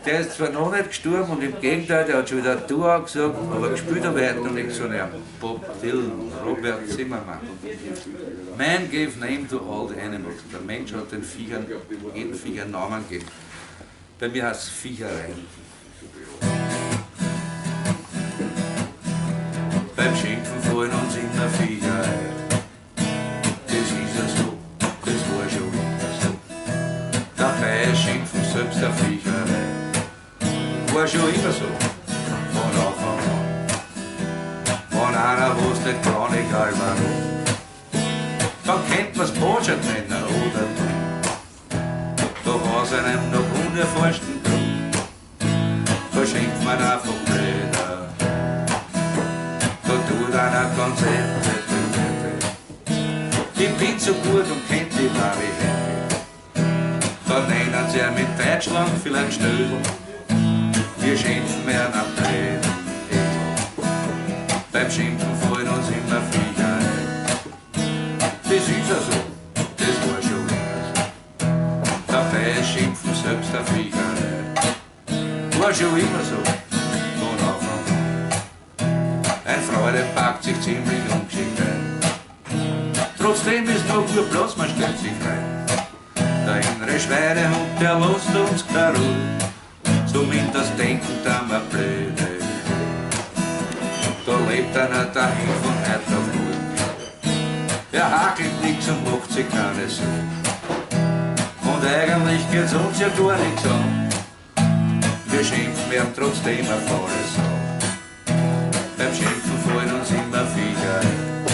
Der ist zwar noch nicht gestorben und im Gegenteil, der hat schon wieder Du angesagt, aber gespielt habe ich heute noch nichts von ihm. Bob Dylan, Robert Zimmermann. Man gave name to all the animals. Der Mensch hat den Viechern, jeden Viecher einen Namen gegeben. Bei mir heißt es Viecherei. Beim Schimpfen fallen uns immer Viecher ein. Das ist ja so, das war schon immer so. Dabei ist Schimpfen selbst eine Viecherei. War schon immer so, von Anfang an. Wenn einer was nicht kann, egal warum, dann kennt man's Botschaft nennen oder du. Da hat's einem noch unerforschten Grund, da schimpft man einfach blöder. Da tut einer ganz endlich. Ich bin so gut und kennt die Variante. Da nennen sie mit Deutschland vielleicht Stödel. Wir schimpfen mehr nach Tränen. Beim Schimpfen fallen uns immer Viecher ein. Das ist ja so, das war schon immer so. Dabei ist Schimpfen selbst eine Viecherei. War schon immer so, von Anfang an. Ein Freude packt sich ziemlich ungeschickt ein. Trotzdem ist noch gut Platz, man stellt sich frei. Der innere Schweinehund, der lässt uns keine Ruhe. Zumindest denken da mal blöde. Da lebt einer dahin von heute auf morgen. Er hakelt nix und macht sich keine Sorgen. Und eigentlich geht's uns ja gar nichts an. Wir schimpfen, wir haben trotzdem eine faule Sau. Beim Schimpfen fallen uns immer Viecher ein.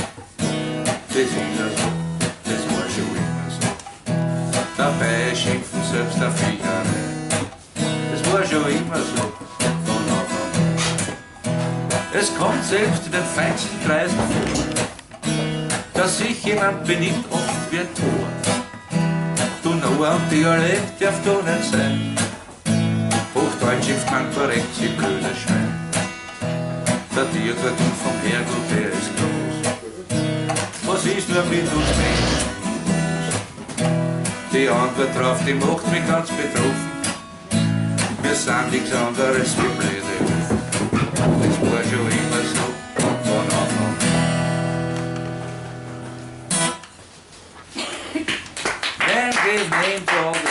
Das ist ja so, das war schon immer so. Dabei ist Schimpfen selbst eine Viecherei. Das war schon immer so, von Anfang an. Es kommt selbst in den feinsten Kreisen vor, dass sich jemand benimmt, oft wie ein Tor. Du noch am Dialekt darf da nicht sein. Hochdeutsch ist kein korrekt, sie blöde Schwein. Der Tier dort vom Herrgott, der ist groß. Was ist nur mit uns Menschen? Die Antwort drauf, die macht mich ganz betroffen. Wir sind nichts anderes wie blöde Hufen. Das war schon immer so, von Anfang an. Man gave name to all